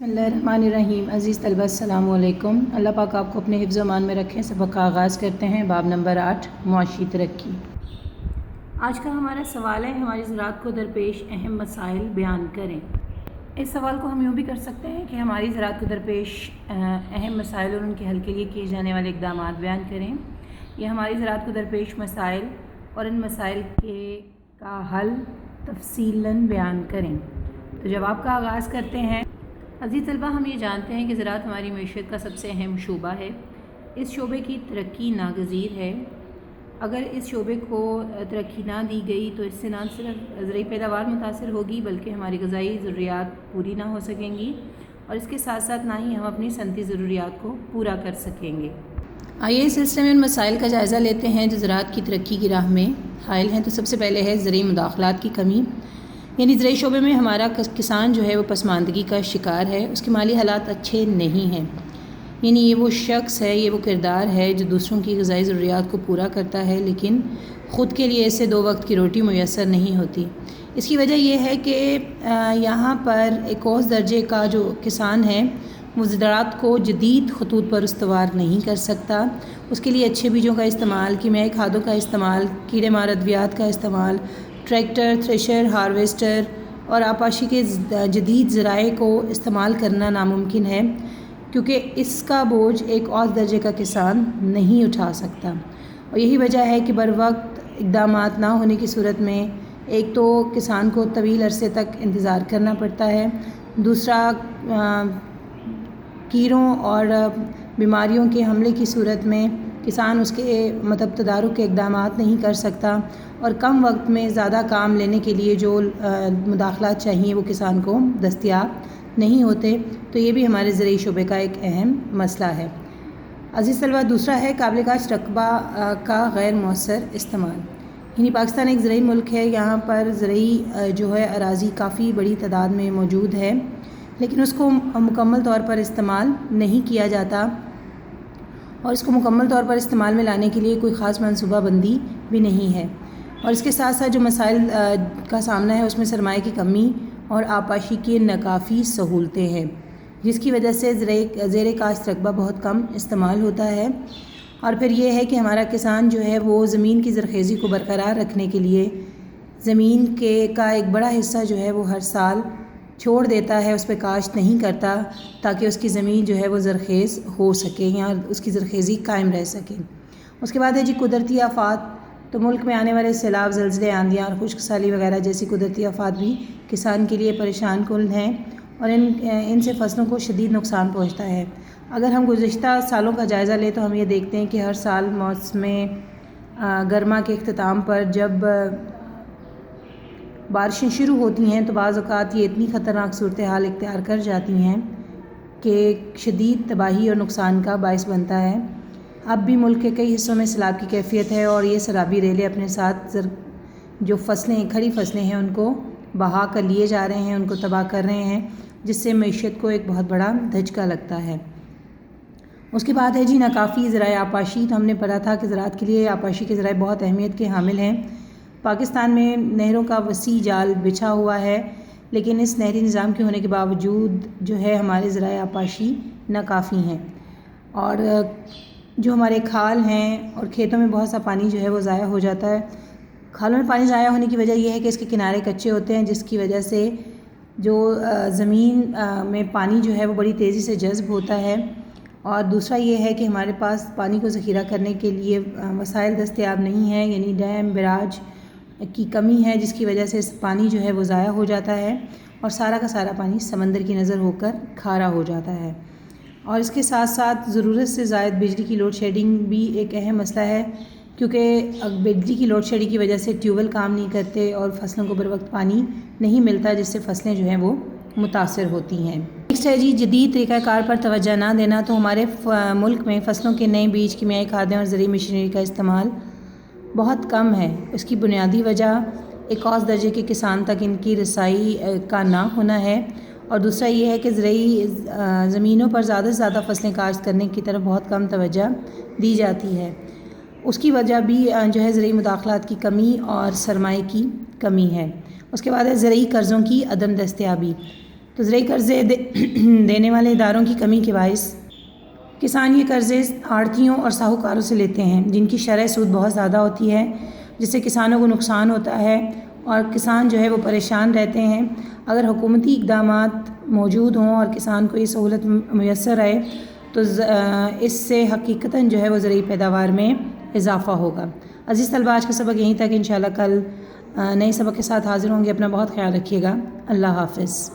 बिस्मिल्लाहिर्रहमानिर्रहीम। अज़ीज़ तलबा अस्सलामु अलैकुम। अल्लाह पाक आपको अपने हिफ्ज़ अमान में रखें। सबक का आगाज़ करते हैं। बाब नंबर 8 मुआशी तरक्की। आज का हमारा सवाल है, हमारी ज़राअत को दरपेश अहम मसाइल बयान करें। इस सवाल को हम यूँ भी कर सकते हैं कि हमारी ज़राअत को दरपेश अहम मसाइल और उनके हल के लिए किए जाने वाले इक़दाम बयान करें, या हमारी ज़राअत को दरपेश मसाइल और इन मसाइल का हल तफसीलन बयान करें। तो जवाब का आगाज़ करते हैं। अज़ीज़ तलबा, हम ये जानते हैं कि ज़राअत हमारी मईशत का सबसे अहम शोबा है। इस शोबे की तरक्की नागज़ीर है। अगर इस शोबे को तरक्की ना दी गई तो इससे ना सिर्फ ज़रई पैदावार मुतासर होगी, बल्कि हमारी ग़िज़ाई ज़रूरियात पूरी ना हो सकेंगी, और इसके साथ साथ ना ही हम अपनी सनती ज़रूरियात को पूरा कर सकेंगे। आइए इस सिलसिले में उन मसाइल का जायज़ा लेते हैं जो ज़राअत की तरक्की की राह में हाइल हैं। तो सबसे पहले है ज़रई मुदाख़लात की कमी, यानी ज़रई शोबे में हमारा किसान जो है वो पसमानदगी का शिकार है। उसके माली हालात अच्छे नहीं हैं, यानी ये वो शख्स है, ये वो किरदार है जो दूसरों की ग़िज़ाई ज़रूरियात को पूरा करता है, लेकिन ख़ुद के लिए इससे 2 वक्त की रोटी मुयस्सर नहीं होती। इसकी वजह यह है कि यहाँ पर एक औसत दर्जे का जो किसान है वो ज़राअत को जदीद खतूत पर उस्तवार नहीं कर सकता। उसके लिए अच्छे बीजों का इस्तेमाल, कीमियाई खादों का इस्तेमाल, कीड़े मार अद्वियात का इस्तेमाल, ट्रैक्टर, थ्रेशर, हार्वेस्टर और आपाशी के जदीद ज़राए को इस्तेमाल करना नामुमकिन है, क्योंकि इसका बोझ एक औसत दर्जे का किसान नहीं उठा सकता। और यही वजह है कि बर वक्त इक़दामात ना होने की सूरत में एक तो किसान को तवील अरसे तक इंतज़ार करना पड़ता है, दूसरा कीड़ों और बीमारियों के हमले की सूरत में किसान उसके मतलब तदारुक के इक़दामात नहीं कर सकता, और कम वक्त में ज़्यादा काम लेने के लिए जो मुदाख़लात चाहिए वो किसान को दस्तयाब नहीं होते। तो ये भी हमारे ज़रई शोबे का एक अहम मसला है। अज़ीज़ तलबा, दूसरा है काबिल काश्त रकबा का गैर मौसर इस्तेमाल। यानी पाकिस्तान एक ज़रई मुल्क है, यहाँ पर ज़रई जो है अराज़ी काफ़ी बड़ी तादाद में मौजूद है, लेकिन उसको मुकम्मल तौर पर इस्तेमाल नहीं किया जाता, और इसको मुकम्मल तौर पर इस्तेमाल में लाने के लिए कोई ख़ास मनसूबा बंदी भी नहीं है। और इसके साथ साथ जो मसाइल का सामना है उसमें सरमाए की कमी और आपाशी की नाकाफ़ी सहूलतें हैं, जिसकी वजह से ज़ेरे काश्त रकबा बहुत कम इस्तेमाल होता है। और फिर ये है कि हमारा किसान जो है वो ज़मीन की ज़रख़ेज़ी को बरकरार रखने के लिए ज़मीन का एक बड़ा हिस्सा जो है वो हर साल छोड़ देता है, उस पर काश्त नहीं करता, ताकि उसकी ज़मीन जो है वो ज़रख़ेज़ हो सके या उसकी ज़रख़ेज़ी कायम रह सके। उसके बाद है जी कुदरती आफ़ात। तो मुल्क में आने वाले सैलाब, ज़लज़ले, आंधियाँ और खुश्क साली वगैरह जैसी कुदरती आफ़ात भी किसान के लिए परेशान कुन हैं, और इनसे फसलों को शदीद नुकसान पहुँचता है। अगर हम गुज़िश्ता सालों का जायज़ा लें तो हम ये देखते हैं कि हर साल मौसम गर्मा के इख्तिताम पर जब बारिशें शुरू होती हैं तो बाज़ औक़ात ये इतनी ख़तरनाक सूरत हाल इख्तियार कर जाती हैं कि शदीद तबाही और नुकसान का बाइस बनता है। अब भी मुल्क के कई हिस्सों में सैलाब की कैफियत है, और ये सैलाबी रेले अपने साथ जो फसलें, खड़ी फसलें हैं उनको बहा कर लिए जा रहे हैं, उनको तबाह कर रहे हैं, जिससे मईशत को एक बहुत बड़ा धचका लगता है। उसके बाद है जी नाकाफ़ी ज़राए आपाशी। तो हमने पढ़ा था कि ज़राअत के लिए आपाशी के ज़राए बहुत अहमियत के हामिल हैं। पाकिस्तान में नहरों का वसी जाल बिछा हुआ है, लेकिन इस नहरी निज़ाम के होने के बावजूद जो है हमारे ज़राए आपाशी नाकाफ़ी हैं, और जो हमारे खाल हैं और खेतों में बहुत सा पानी जो है वो ज़ाया हो जाता है। खालों में पानी ज़ाया होने की वजह यह है कि इसके किनारे कच्चे होते हैं, जिसकी वजह से जो ज़मीन में पानी जो है वो बड़ी तेज़ी से जज़्ब होता है। और दूसरा ये है कि हमारे पास पानी को ज़ख़ीरा करने के लिए वसाइल दस्तयाब नहीं है, यानी डैम, बैराज की कमी है, जिसकी वजह से पानी जो है वो ज़ाया हो जाता है, और सारा का सारा पानी समंदर की नज़र होकर खारा हो जाता है। और इसके साथ साथ ज़रूरत से ज़ायद बिजली की लोड शेडिंग भी एक अहम मसला है, क्योंकि बिजली की लोड शेडिंग की वजह से ट्यूबवेल काम नहीं करते और फसलों को बर वक्त पानी नहीं मिलता, जिससे फसलें जो हैं वो मुतासर होती हैं। नेक्स्ट है जी जदीद तरीक़ाकार पर तवज्जो ना देना। तो हमारे मुल्क में फ़सलों के नए बीज, कीमियाई खादें और ज़रई मशीनरी का इस्तेमाल बहुत कम है। इसकी बुनियादी वजह एक औसत दर्जे के किसान तक इनकी रसाई का ना होना है, और दूसरा ये है कि ज़रई ज़मीनों पर ज़्यादा से ज़्यादा फसलें काश्त करने की तरफ बहुत कम तवज्जो दी जाती है। उसकी वजह भी जो है ज़रई मुदाख़लात की कमी और सरमाए की कमी है। उसके बाद है ज़रई कर्ज़ों की अदम दस्तयाबी। تو زرعی قرضے دینے والے اداروں کی کمی کے باعث کسان یہ قرضے آڑھتیوں اور ساہوکاروں سے لیتے ہیں، جن کی شرح سود بہت زیادہ ہوتی ہے، جس سے کسانوں کو نقصان ہوتا ہے اور کسان جو ہے وہ پریشان رہتے ہیں۔ اگر حکومتی اقدامات موجود ہوں اور کسان کو یہ سہولت میسر آئے تو اس سے حقیقتاً جو ہے وہ زرعی پیداوار میں اضافہ ہوگا۔ عزیز طلبہ، آج کا سبق یہیں تک، انشاءاللہ کل نئے سبق کے ساتھ حاضر ہوں گے۔ اپنا بہت خیال رکھیے گا۔ اللہ حافظ۔